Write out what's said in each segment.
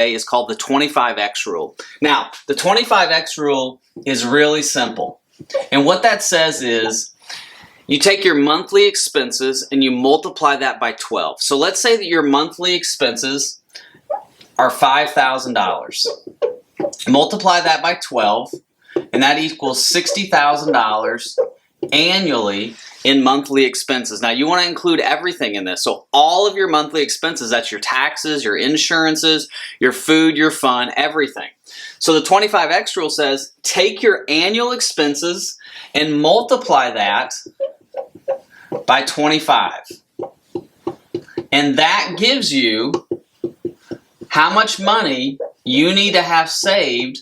is called the 25X rule. Now, the 25X rule is really simple. And what that says is you take your monthly expenses and you multiply that by 12. So let's say that your monthly expenses are $5,000. Multiply that by 12, and that equals $60,000 annually in monthly expenses. Now, you want to include everything in this. So all of your monthly expenses, that's your taxes, your insurances, your food, your fun, everything. So the 25X rule says take your annual expenses and multiply that by 25. And that gives you how much money you need to have saved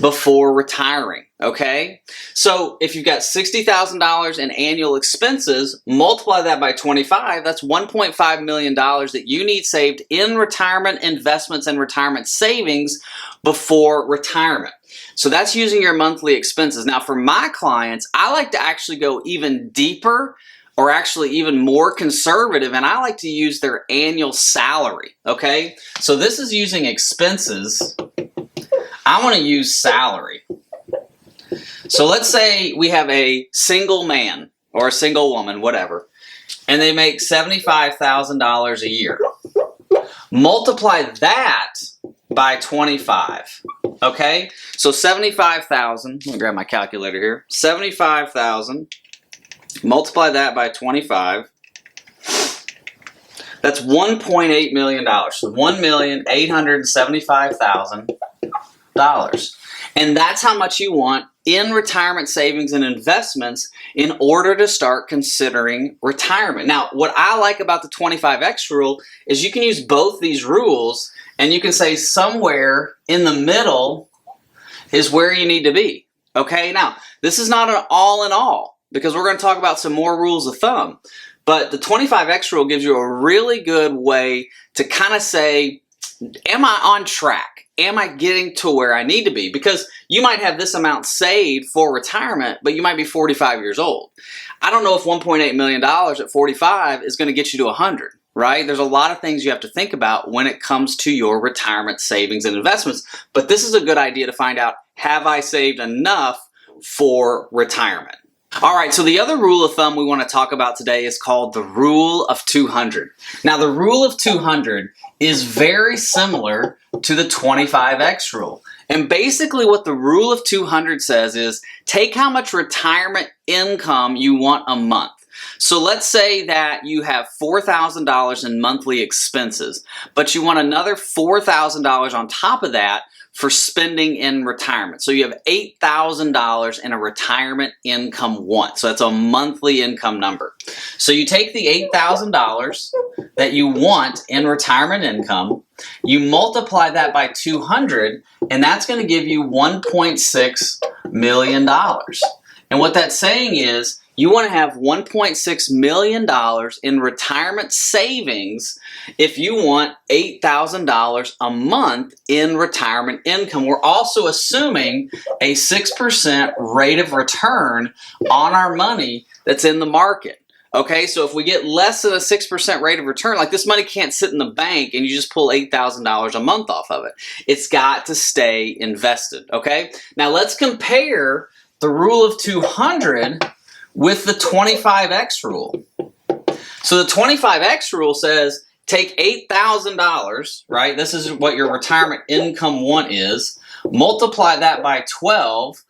before retiring, okay? So if you've got $60,000 in annual expenses, multiply that by 25, that's $1.5 million that you need saved in retirement investments and retirement savings before retirement. So that's using your monthly expenses. Now for my clients, I like to actually go even deeper or actually even more conservative, and I like to use their annual salary, okay? So this is using expenses. I want to use salary. So let's say we have a single man or a single woman, whatever, and they make $75,000 a year. Multiply that by 25, okay? So 75,000, let me grab my calculator here. 75,000, multiply that by 25. That's $1.8 million. So $1,875,000. And that's how much you want in retirement savings and investments in order to start considering retirement. Now, what I like about the 25X rule is you can use both these rules and you can say somewhere in the middle is where you need to be. Okay, now this is not an all in all because we're going to talk about some more rules of thumb. But the 25X rule gives you a really good way to kind of say, am I on track? Am I getting to where I need to be? Because you might have this amount saved for retirement, but you might be 45 years old. I don't know if $1.8 million at 45 is going to get you to 100, right? There's a lot of things you have to think about when it comes to your retirement savings and investments. But this is a good idea to find out, have I saved enough for retirement? All right, so the other rule of thumb we want to talk about today is called the rule of 200. Now, the rule of 200 is very similar to the 25X rule. And basically what the rule of 200 says is take how much retirement income you want a month. So let's say that you have $4,000 in monthly expenses, but you want another $4,000 on top of that for spending in retirement. So you have $8,000 in a retirement income want. So that's a monthly income number. So you take the $8,000 that you want in retirement income, you multiply that by 200, and that's going to give you $1.6 million. And what that's saying is you want to have $1.6 million in retirement savings if you want $8,000 a month in retirement income. We're also assuming a 6% rate of return on our money that's in the market. Okay, so if we get less than a 6% rate of return, like this money can't sit in the bank and you just pull $8,000 a month off of it. It's got to stay invested, okay? Now let's compare the rule of 200 with the 25X rule. So the 25X rule says take $8,000, right? This is what your retirement income want is. Multiply that by 12.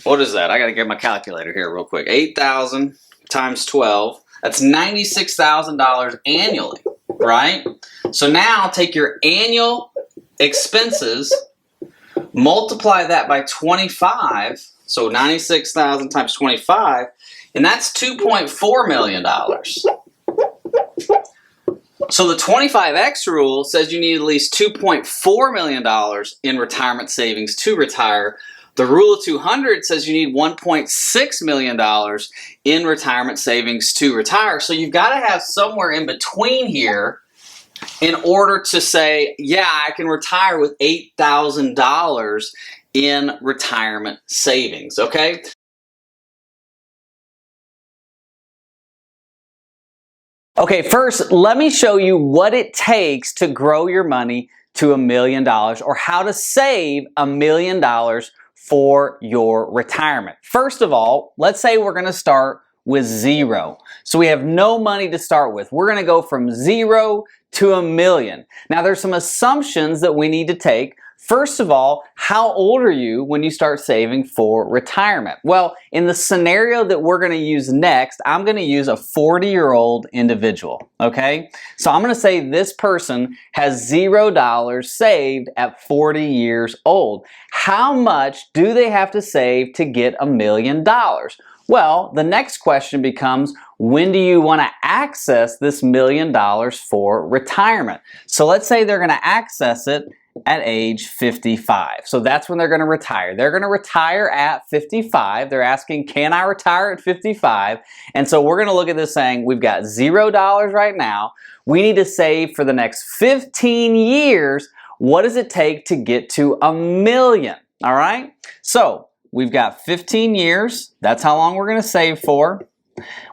What is that? I got to get my calculator here real quick. 8,000 times 12. That's $96,000 annually, right? So now take your annual expenses, multiply that by 25. So 96,000 times 25, and that's $2.4 million. So the 25X rule says you need at least $2.4 million in retirement savings to retire. The rule of 200 says you need $1.6 million in retirement savings to retire. So you've got to have somewhere in between here in order to say, yeah, I can retire with $8,000 in retirement savings, okay? Okay, first, let me show you what it takes to grow your money to $1 million, or how to save $1 million for your retirement. First of all, let's say we're going to start with zero. So we have no money to start with. We're going to go from zero to $1 million. Now there's some assumptions that we need to take. First of all, how old are you when you start saving for retirement? Well, in the scenario that we're going to use next, I'm going to use a 40-year-old individual, okay? So I'm going to say this person has $0 saved at 40 years old. How much do they have to save to get $1 million? Well, the next question becomes, when do you want to access this $1 million for retirement? So let's say they're going to access it at age 55. So that's when they're going to retire. They're going to retire at 55. They're asking, can I retire at 55? And so we're going to look at this saying, we've got $0 right now. We need to save for the next 15 years. What does it take to get to $1 million? All right. So we've got 15 years. That's how long we're going to save for.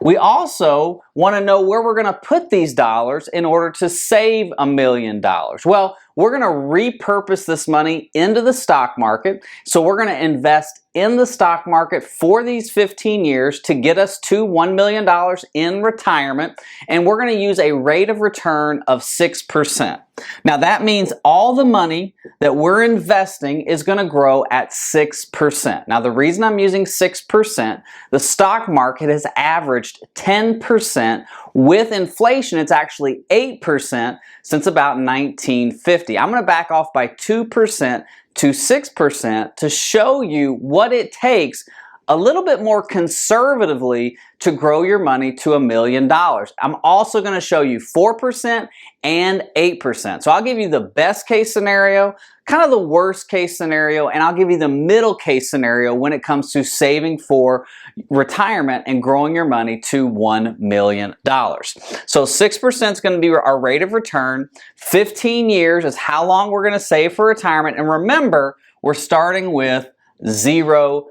We also want to know where we're going to put these dollars in order to save $1 million. Well, we're going to repurpose this money into the stock market. So we're going to invest in the stock market for these 15 years to get us to $1 million in retirement. And we're going to use a rate of return of 6%. Now that means all the money that we're investing is going to grow at 6%. Now the reason I'm using 6%, the stock market has averaged 10%. With inflation, it's actually 8% since about 1950. I'm going to back off by 2% to 6% to show you what it takes a little bit more conservatively to grow your money to $1 million. I'm also going to show you 4% and 8%. So I'll give you the best case scenario, kind of the worst case scenario, and I'll give you the middle case scenario when it comes to saving for retirement and growing your money to $1 million. So 6% is going to be our rate of return. 15 years is how long we're going to save for retirement. And remember, we're starting with $0.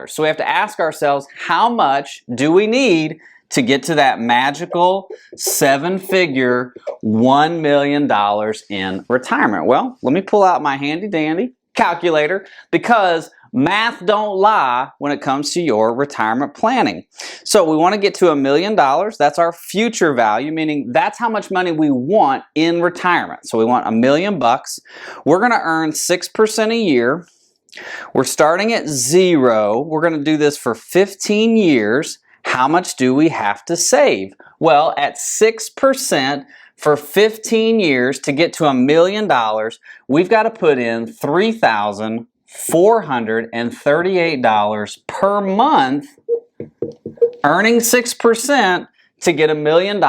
So we have to ask ourselves, how much do we need to get to that magical 7-figure $1 million in retirement? Well, let me pull out my handy dandy calculator, because math don't lie when it comes to your retirement planning. So we want to get to $1 million. That's our future value, meaning that's how much money we want in retirement. So we want $1 million. We're going to earn 6% a year. We're starting at 0. We're going to do this for 15 years. How much do we have to save? Well, at 6% for 15 years to get to $1 million, we've got to put in $3,438 per month, earning 6% to get $1 million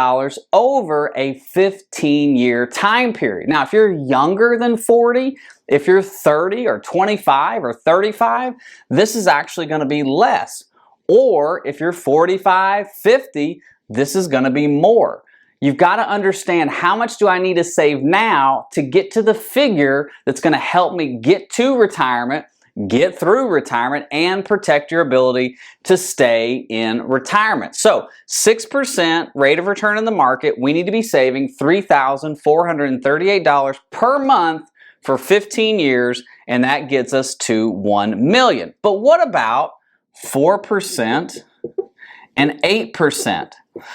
over a 15-year time period. Now, if you're younger than 40, if you're 30 or 25 or 35, this is actually going to be less. Or if you're 45, 50, this is going to be more. You've got to understand, how much do I need to save now to get to the figure that's going to help me get to retirement, get through retirement, and protect your ability to stay in retirement. So 6% rate of return in the market, we need to be saving $3,438 per month for 15 years, and that gets us to $1 million. But what about 4% and 8%?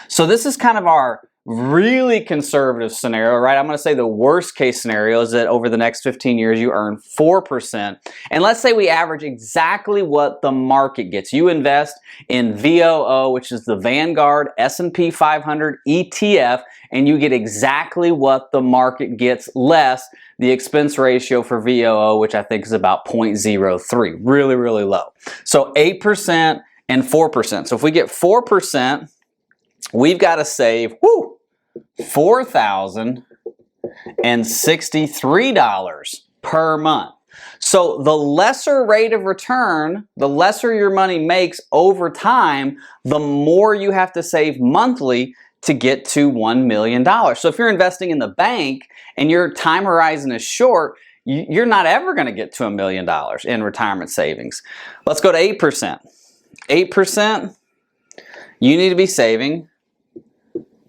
So this is kind of our really conservative scenario, right? I'm going to say the worst case scenario is that over the next 15 years you earn 4%. And let's say we average exactly what the market gets. You invest in VOO, which is the Vanguard S&P 500 ETF, and you get exactly what the market gets, less the expense ratio for VOO, which I think is about 0.03. Really, really low. So 8% and 4%. So if we get 4%, we've got to save $4,063 per month. So the lesser rate of return, the lesser your money makes over time, the more you have to save monthly to get to $1 million. So if you're investing in the bank and your time horizon is short, you're not ever going to get to $1 million in retirement savings. Let's go to 8%. 8%, you need to be saving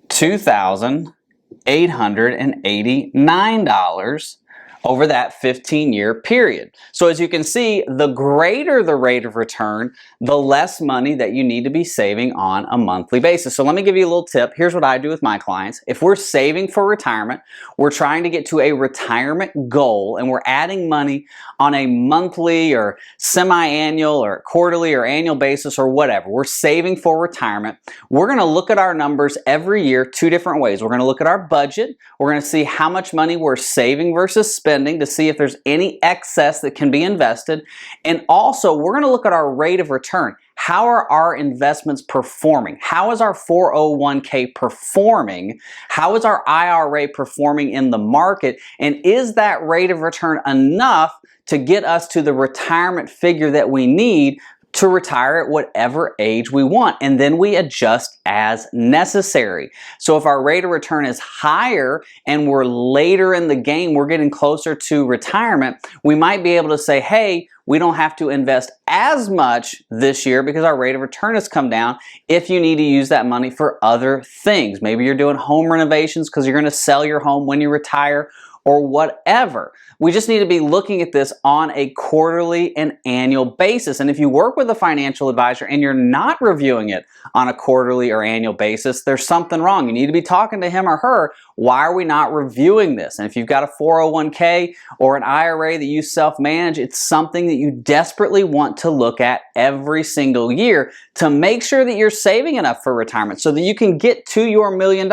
$2,889 over that 15-year period. So as you can see, the greater the rate of return, the less money that you need to be saving on a monthly basis. So let me give you a little tip. Here's what I do with my clients. If we're saving for retirement, we're trying to get to a retirement goal, and we're adding money on a monthly or semi-annual or quarterly or annual basis or whatever. We're saving for retirement. We're going to look at our numbers every year two different ways. We're going to look at our budget. We're going to see how much money we're saving versus spending to see if there's any excess that can be invested. And also, we're going to look at our rate of return. How are our investments performing? How is our 401k performing? How is our IRA performing in the market? And is that rate of return enough to get us to the retirement figure that we need to retire at whatever age we want? And then we adjust as necessary. So if our rate of return is higher and we're later in the game, we're getting closer to retirement, we might be able to say, hey, we don't have to invest as much this year because our rate of return has come down if you need to use that money for other things. Maybe you're doing home renovations because you're going to sell your home when you retire, or whatever. We just need to be looking at this on a quarterly and annual basis. And if you work with a financial advisor and you're not reviewing it on a quarterly or annual basis, there's something wrong. You need to be talking to him or her. Why are we not reviewing this? And if you've got a 401k or an IRA that you self-manage, it's something that you desperately want to look at every single year to make sure that you're saving enough for retirement so that you can get to your $1 million.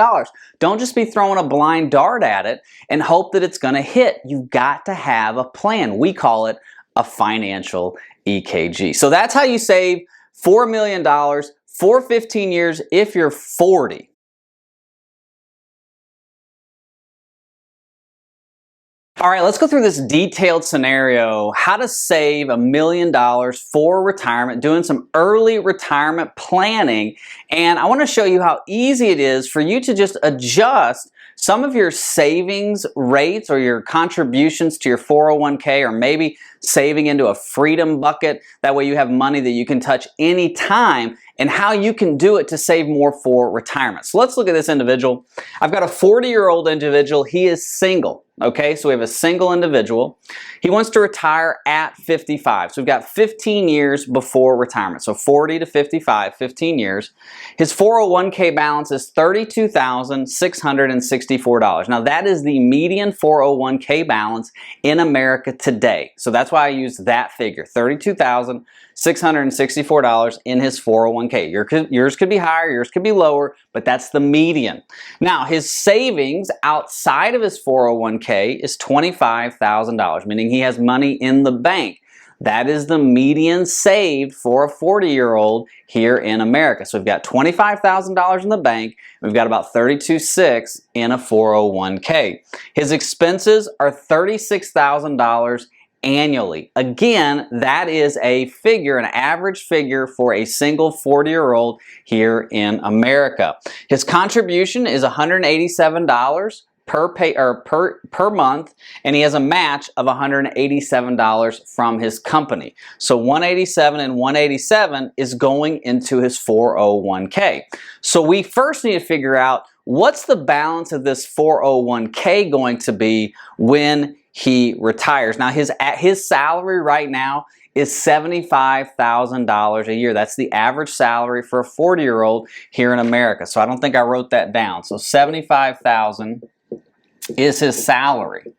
Don't just be throwing a blind dart at it and hope that it's going to hit. You've got to have a plan. We call it a financial EKG. So that's how you save $4 million for 15 years if you're 40. All right, let's go through this detailed scenario, how to save $1 million for retirement, doing some early retirement planning. And I want to show you how easy it is for you to just adjust some of your savings rates or your contributions to your 401k, or maybe saving into a freedom bucket. That way you have money that you can touch anytime, and how you can do it to save more for retirement. So let's look at this individual. I've got a 40-year-old individual. He is single. Okay, so we have a single individual. He wants to retire at 55. So we've got 15 years before retirement. So 40 to 55, 15 years. His 401k balance is $32,664. Now that is the median 401k balance in America today. So that's why I use that figure, $32,664 in his 401k. Yours could be higher, yours could be lower, but that's the median. Now his savings outside of his 401k is $25,000, meaning he has money in the bank. That is the median saved for a 40-year-old here in America. So we've got $25,000 in the bank. We've got about $32,600 in a 401k. His expenses are $36,000 annually. Again, that is a figure, an average figure for a single 40-year-old here in America. His contribution is $187 per month, and he has a match of $187 from his company. So $187 and $187 is going into his 401k. So we first need to figure out what's the balance of this 401k going to be when he retires. Now his salary right now is $75,000 a year. That's the average salary for a 40-year-old here in America. So I don't think I wrote that down. So $75,000 is his salary.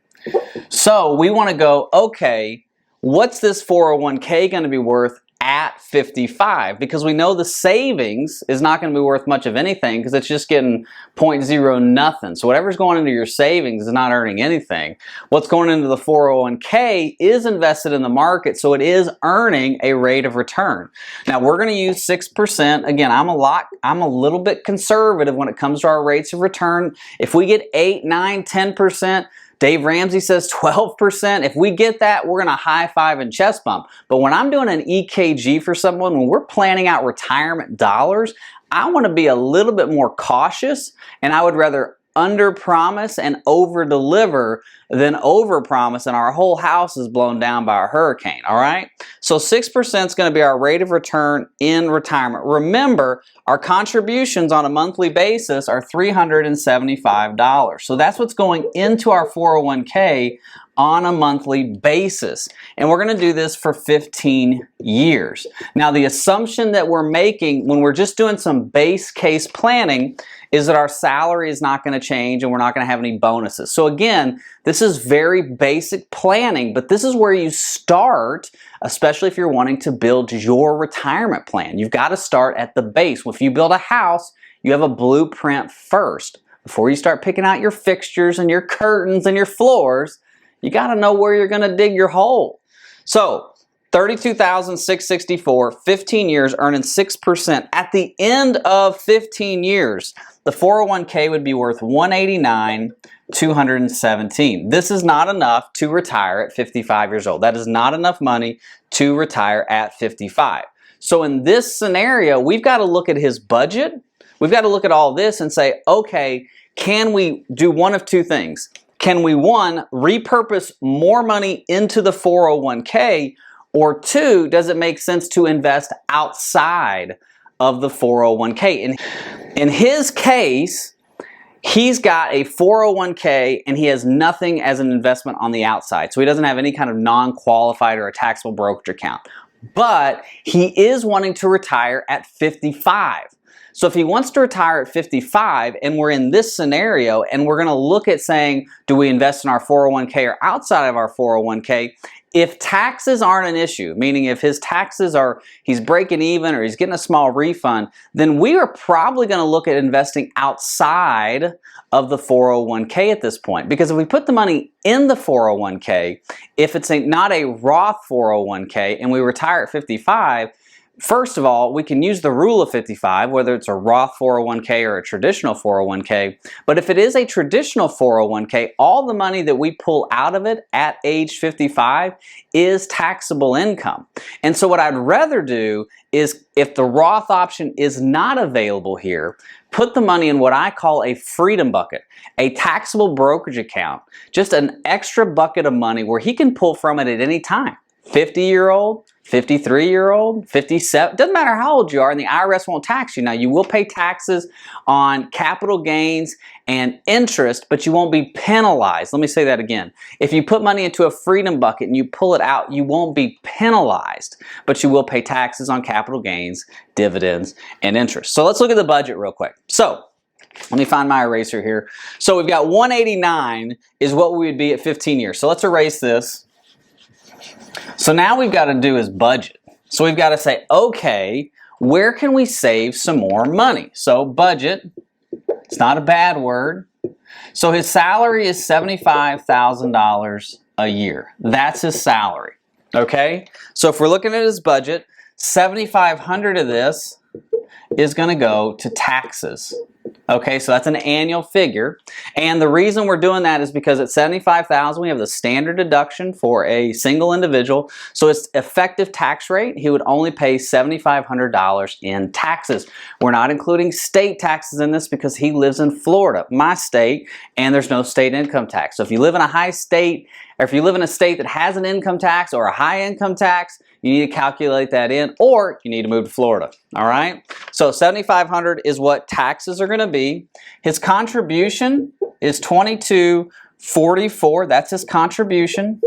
So we want to go, okay, what's this 401k going to be worth at 55? Because we know the savings is not going to be worth much of anything because it's just getting 0.0 nothing. So whatever's going into your savings is not earning anything. What's going into the 401k is invested in the market, so it is earning a rate of return. Now we're going to use 6%. Again, I'm a little bit conservative when it comes to our rates of return. If we get 8, 9, 10%, Dave Ramsey says 12%. If we get that, we're going to high five and chest bump. But when I'm doing an EKG for someone, when we're planning out retirement dollars, I want to be a little bit more cautious, and I would rather under promise and over deliver than over promise and our whole house is blown down by a hurricane. All right, so 6% is going to be our rate of return in retirement. Remember, our contributions on a monthly basis are $375. So that's what's going into our 401k on a monthly basis. And we're going to do this for 15 years. Now, the assumption that we're making when we're just doing some base case planning is that our salary is not going to change and we're not going to have any bonuses. So again, this is very basic planning, but this is where you start, especially if you're wanting to build your retirement plan. You've got to start at the base. If you build a house, you have a blueprint first. Before you start picking out your fixtures and your curtains and your floors, you got to know where you're going to dig your hole. So, $32,664, 15 years, earning 6%. At the end of 15 years, the 401k would be worth $189,217. This is not enough to retire at 55 years old. That is not enough money to retire at 55. So in this scenario, we've got to look at his budget. We've got to look at all this and say, okay, can we do one of two things? Can we, one, repurpose more money into the 401k, or two, does it make sense to invest outside of the 401k? In his case, he's got a 401k and he has nothing as an investment on the outside. So he doesn't have any kind of non-qualified or a taxable brokerage account. But he is wanting to retire at 55. So if he wants to retire at 55 and we're in this scenario and we're going to look at saying, do we invest in our 401k or outside of our 401k? If taxes aren't an issue, meaning if his taxes are, he's breaking even or he's getting a small refund, then we are probably going to look at investing outside of the 401k at this point. Because if we put the money in the 401k, if it's not a Roth 401k and we retire at 55, first of all, we can use the rule of 55, whether it's a Roth 401k or a traditional 401k. But if it is a traditional 401k, all the money that we pull out of it at age 55 is taxable income. And so what I'd rather do is, if the Roth option is not available here, put the money in what I call a freedom bucket, a taxable brokerage account, just an extra bucket of money where he can pull from it at any time. 50-year-old, 53-year-old, 57, doesn't matter how old you are, and the IRS won't tax you. Now, you will pay taxes on capital gains and interest, but you won't be penalized. Let me say that again. If you put money into a freedom bucket and you pull it out, you won't be penalized, but you will pay taxes on capital gains, dividends, and interest. So let's look at the budget real quick. So let me find my eraser here. So we've got 189 is what we would be at 15 years. So let's erase this. So now we've got to do is budget. So we've got to say, okay, where can we save some more money? So budget, it's not a bad word. So his salary is $75,000 a year. That's his salary, okay? So if we're looking at his budget, $7,500 of this is going to go to taxes. Okay, so that's an annual figure. And the reason we're doing that is because at $75,000, we have the standard deduction for a single individual. So its effective tax rate, he would only pay $7,500 in taxes. We're not including state taxes in this because he lives in Florida, my state, and there's no state income tax. So if you live in a high state, or if you live in a state that has an income tax or a high income tax, you need to calculate that in, or you need to move to Florida, all right? So $7,500 is what taxes are going to be. His contribution is $22.44. That's his contribution.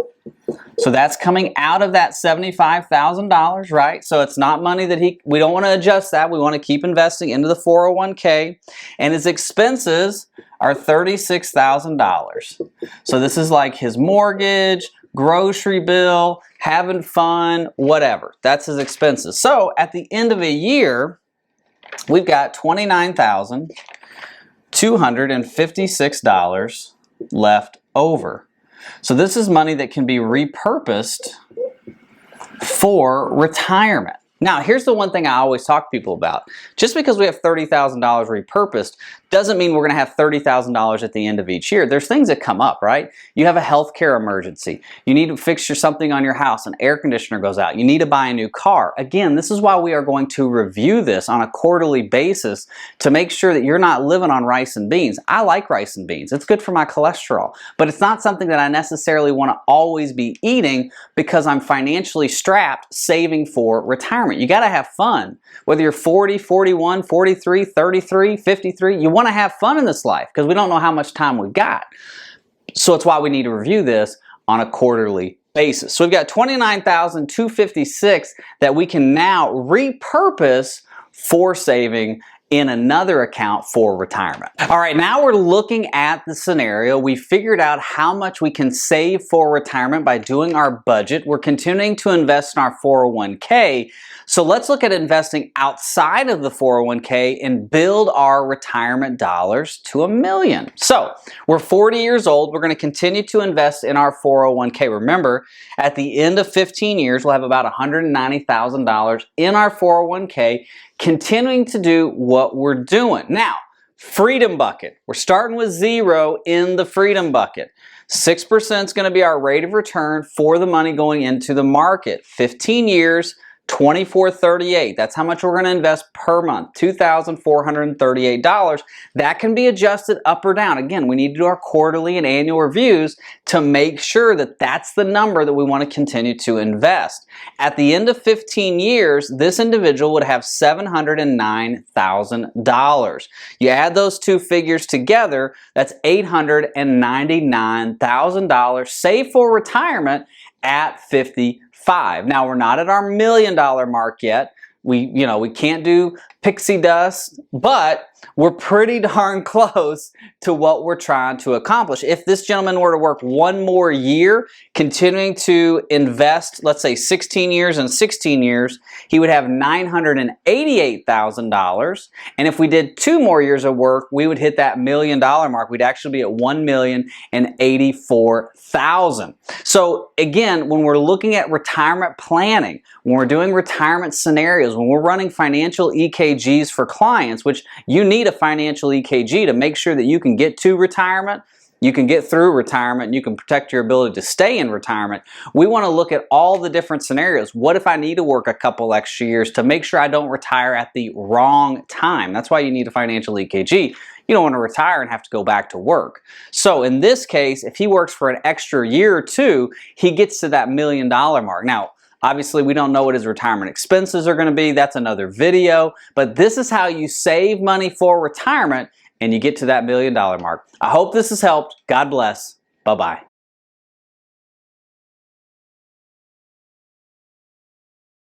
So that's coming out of that $75,000, right? So it's not money that we don't want to adjust that. We want to keep investing into the 401k. And his expenses are $36,000. So this is like his mortgage, grocery bill, having fun, whatever. That's his expenses. So at the end of a year, we've got $29,256 left over. So this is money that can be repurposed for retirement. Now, here's the one thing I always talk to people about. Just because we have $30,000 repurposed doesn't mean we're going to have $30,000 at the end of each year. There's things that come up, right? You have a healthcare emergency. You need to fix something on your house. An air conditioner goes out. You need to buy a new car. Again, this is why we are going to review this on a quarterly basis to make sure that you're not living on rice and beans. I like rice and beans. It's good for my cholesterol. But it's not something that I necessarily want to always be eating because I'm financially strapped saving for retirement. You got to have fun. Whether you're 40, 41, 43, 33, 53, you want to have fun in this life because we don't know how much time we've got. So it's why we need to review this on a quarterly basis. So we've got $29,256 that we can now repurpose for saving in another account for retirement. All right, now we're looking at the scenario. We figured out how much we can save for retirement by doing our budget. We're continuing to invest in our 401k. So let's look at investing outside of the 401k and build our retirement dollars to $1 million. So we're 40 years old. We're going to continue to invest in our 401k. Remember, at the end of 15 years, we'll have about $190,000 in our 401k, continuing to do what we're doing. Now, freedom bucket. We're starting with 0 in the freedom bucket. 6% is going to be our rate of return for the money going into the market. 15 years, $24.38. That's how much we're going to invest per month, $2,438. That can be adjusted up or down. Again, we need to do our quarterly and annual reviews to make sure that that's the number that we want to continue to invest. At the end of 15 years, this individual would have $709,000. You add those two figures together, that's $899,000 saved for retirement at 55. Now, we're not at our $1 million mark yet. We can't do pixie dust, but we're pretty darn close to what we're trying to accomplish. If this gentleman were to work one more year, continuing to invest, let's say 16 years and 16 years, he would have $988,000. And if we did 2 more years of work, we would hit that $1 million mark. We'd actually be at $1,084,000. So again, when we're looking at retirement planning, when we're doing retirement scenarios, when we're running financial EKGs for clients, which you need a financial EKG to make sure that you can get to retirement, you can get through retirement, and you can protect your ability to stay in retirement. We want to look at all the different scenarios. What if I need to work a couple extra years to make sure I don't retire at the wrong time? That's why you need a financial EKG. You don't want to retire and have to go back to work. So in this case, if he works for an extra year or two, he gets to that $1 million mark. Now, obviously, we don't know what his retirement expenses are going to be. That's another video. But this is how you save money for retirement and you get to that $1 million mark. I hope this has helped. God bless. Bye-bye.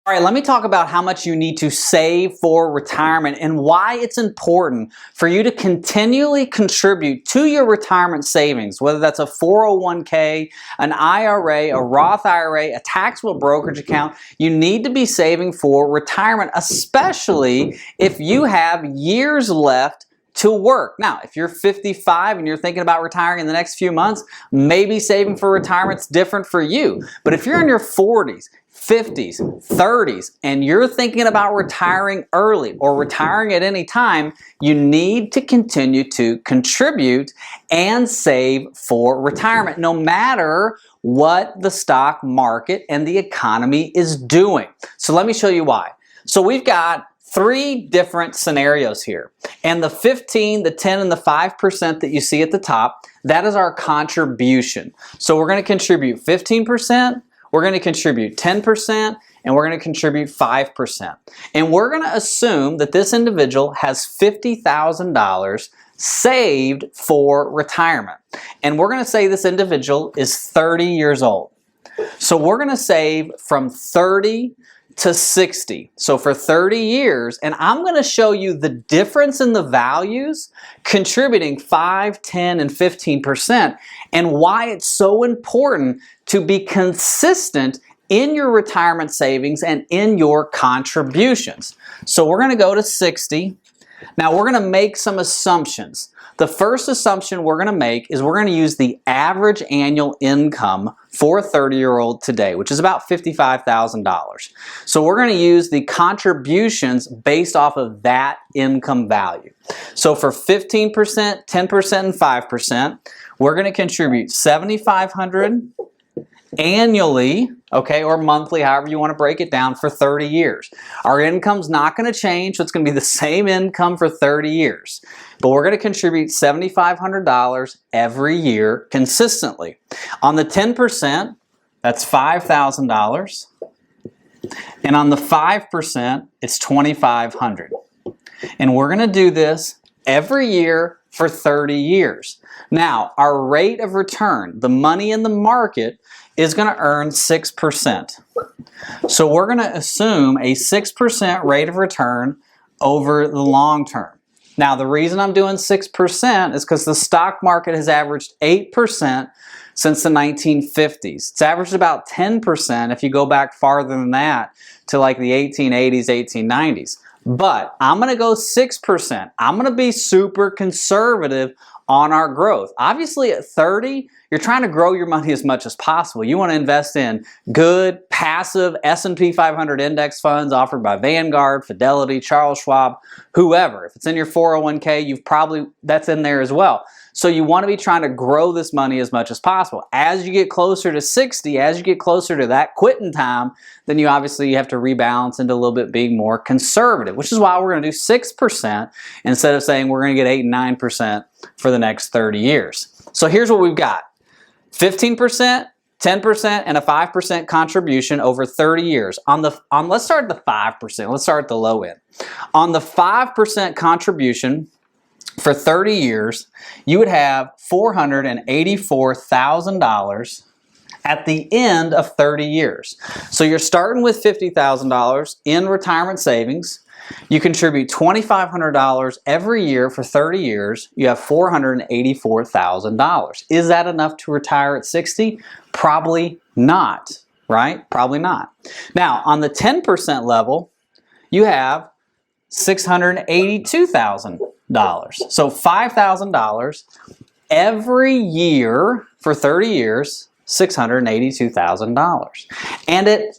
All right, let me talk about how much you need to save for retirement and why it's important for you to continually contribute to your retirement savings, whether that's a 401k, an IRA, a Roth IRA, a taxable brokerage account. You need to be saving for retirement, especially if you have years left to work. Now, if you're 55 and you're thinking about retiring in the next few months, maybe saving for retirement's different for you. But if you're in your 40s, 50s, 30s, and you're thinking about retiring early or retiring at any time, you need to continue to contribute and save for retirement, no matter what the stock market and the economy is doing. So let me show you why. So we've got 3 different scenarios here. And the 15, the 10, and the 5% that you see at the top, that is our contribution. So we're going to contribute 15%, we're going to contribute 10%, and we're going to contribute 5%. And we're going to assume that this individual has $50,000 saved for retirement. And we're going to say this individual is 30 years old. So we're going to save from 30 to 60. So for 30 years, and I'm going to show you the difference in the values contributing 5, 10, and 15%, and why it's so important to be consistent in your retirement savings and in your contributions. So we're going to go to 60. Now we're going to make some assumptions. The first assumption we're going to make is we're going to use the average annual income for a 30-year-old today, which is about $55,000. So we're going to use the contributions based off of that income value. So for 15%, 10%, and 5%, we're going to contribute $7,500 annually, okay, or monthly, however you want to break it down, for 30 years. Our income's not going to change, so it's going to be the same income for 30 years. But we're going to contribute $7,500 every year consistently. On the 10%, that's $5,000. And on the 5%, it's $2,500. And we're going to do this every year for 30 years. Now, our rate of return, the money in the market, is going to earn 6%. So we're going to assume a 6% rate of return over the long term. Now, the reason I'm doing 6% is because the stock market has averaged 8% since the 1950s. It's averaged about 10% if you go back farther than that to like the 1880s, 1890s. But I'm going to go 6%. I'm going to be super conservative on our growth. Obviously at 30, you're trying to grow your money as much as possible. You want to invest in good, passive S&P 500 index funds offered by Vanguard, Fidelity, Charles Schwab, whoever. If it's in your 401k, that's in there as well. So you want to be trying to grow this money as much as possible. As you get closer to 60, as you get closer to that quitting time, then you have to rebalance into a little bit being more conservative, which is why we're going to do 6% instead of saying we're going to get 8 and 9% for the next 30 years. So here's what we've got. 15%, 10%, and a 5% contribution over 30 years. Let's start at the 5%. Let's start at the low end. On the 5% contribution for 30 years, you would have $484,000 at the end of 30 years. So you're starting with $50,000 in retirement savings. You contribute $2,500 every year for 30 years. You have $484,000. Is that enough to retire at 60? Probably not, right? Probably not. Now, on the 10% level, you have $682,000. So $5,000 every year for 30 years, $682,000. And at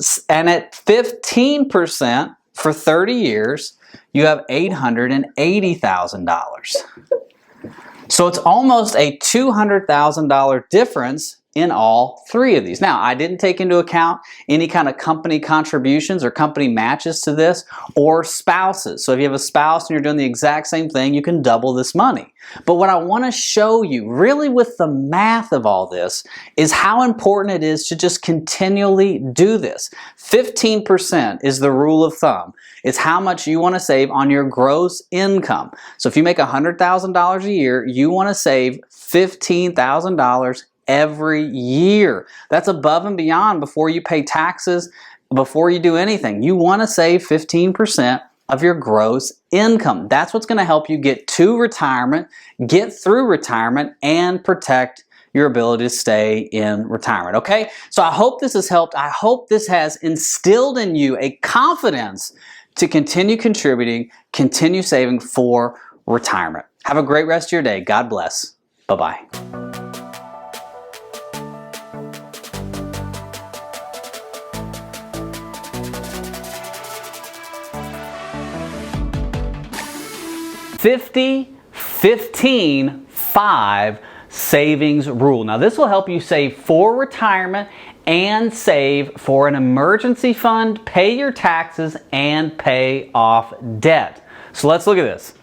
15% for 30 years, you have $880,000. So it's almost a $200,000 difference in all three of these. Now, I didn't take into account any kind of company contributions or company matches to this or spouses. So if you have a spouse and you're doing the exact same thing, you can double this money. But what I want to show you really with the math of all this is how important it is to just continually do this. 15% is the rule of thumb. It's how much you want to save on your gross income. So if you make $100,000 a year, you want to save $15,000 every year. That's above and beyond before you pay taxes, before you do anything. You want to save 15% of your gross income. That's what's going to help you get to retirement, get through retirement, and protect your ability to stay in retirement. Okay? So I hope this has helped. I hope this has instilled in you a confidence to continue contributing, continue saving for retirement. Have a great rest of your day. God bless. Bye-bye. $50-15-5 savings rule. Now this will help you save for retirement and save for an emergency fund, pay your taxes, and pay off debt. So let's look at this.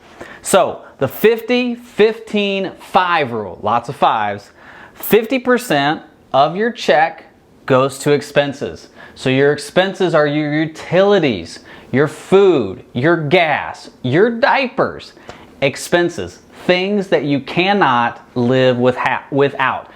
So the 50-15-5 rule, lots of fives. 50% of your check goes to expenses. So your expenses are your utilities, your food, your gas, your diapers, expenses, things that you cannot live without.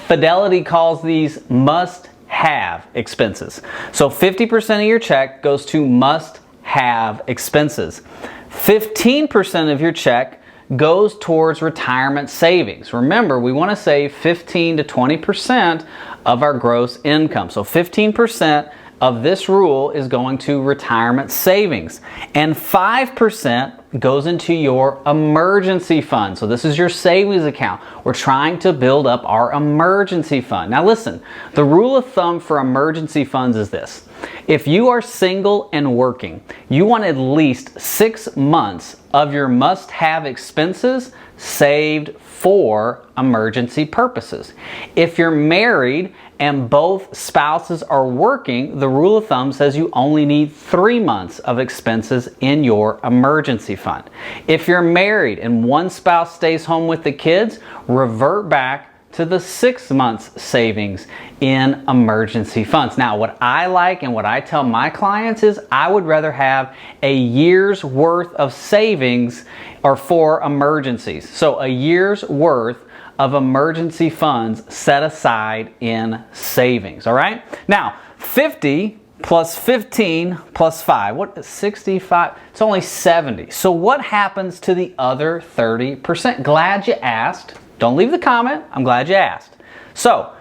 Fidelity calls these must-have expenses. So 50% of your check goes to must-have expenses. 15% of your check goes towards retirement savings. Remember, we want to save 15 to 20% of our gross income. So 15% of this rule is going to retirement savings, and 5% goes into your emergency fund. So this is your savings account. We're trying to build up our emergency fund. Now listen, the rule of thumb for emergency funds is this. If you are single and working, you want at least 6 months of your must-have expenses saved for emergency purposes. If you're married and both spouses are working, the rule of thumb says you only need 3 months of expenses in your emergency fund. If you're married and one spouse stays home with the kids, revert back to the 6 months savings in emergency funds. Now, what I like and what I tell my clients is I would rather have a year's worth of savings or for emergencies. So a year's worth of emergency funds set aside in savings, all right? Now, 50 plus 15 plus 5, what is 65? It's only 70. So what happens to the other 30%? Glad you asked. Don't leave the comment. I'm glad you asked. So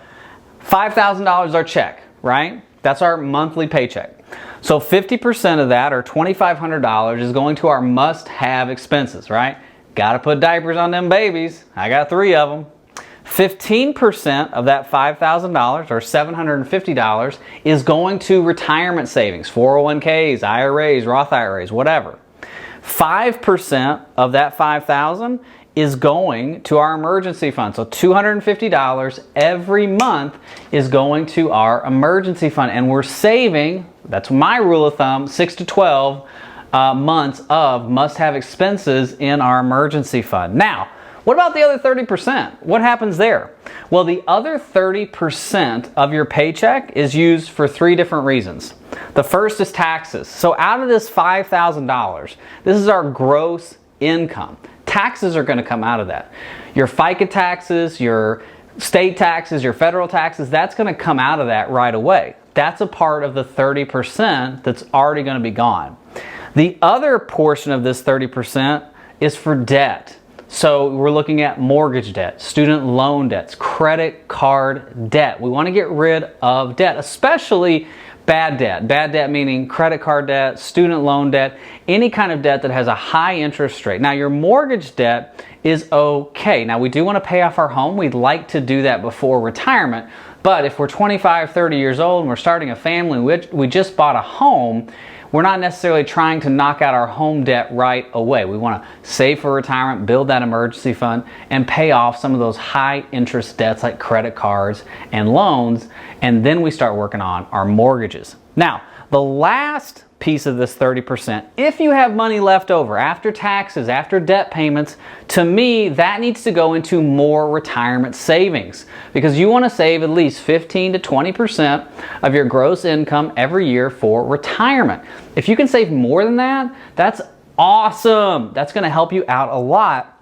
$5,000 is our check, right? That's our monthly paycheck. So 50% of that, or $2,500, is going to our must-have expenses, right? Got to put diapers on them babies. I got 3 of them. 15% of that $5,000 or $750 is going to retirement savings, 401ks, IRAs, Roth IRAs, whatever. 5% of that $5,000 is going to our emergency fund. So $250 every month is going to our emergency fund. And we're saving, that's my rule of thumb, 6 to 12 months of must-have expenses in our emergency fund. Now, what about the other 30%? What happens there? Well, the other 30% of your paycheck is used for 3 different reasons. The first is taxes. So out of this $5,000, this is our gross income. Taxes are going to come out of that. Your FICA taxes, your state taxes, your federal taxes, that's going to come out of that right away. That's a part of the 30% that's already going to be gone. The other portion of this 30% is for debt. So we're looking at mortgage debt, student loan debts, credit card debt. We want to get rid of debt, especially bad debt. Bad debt meaning credit card debt, student loan debt, any kind of debt that has a high interest rate. Now, your mortgage debt is okay. Now, we do want to pay off our home. We'd like to do that before retirement. But if we're 25, 30 years old and we're starting a family, we just bought a home, we're not necessarily trying to knock out our home debt right away. We want to save for retirement, build that emergency fund, and pay off some of those high interest debts like credit cards and loans, and then we start working on our mortgages. Now, the last piece of this 30%, if you have money left over after taxes, after debt payments, to me, that needs to go into more retirement savings, because you want to save at least 15 to 20% of your gross income every year for retirement. If you can save more than that, that's awesome. That's going to help you out a lot.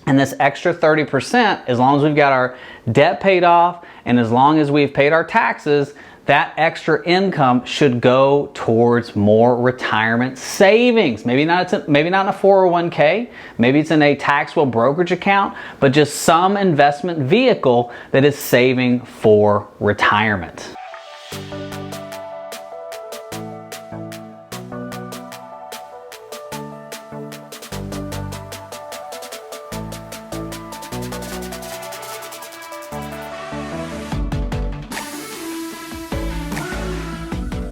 And this extra 30%, as long as we've got our debt paid off and as long as we've paid our taxes, that extra income should go towards more retirement savings. Maybe not in a 401k, maybe it's in a taxable brokerage account, but just some investment vehicle that is saving for retirement.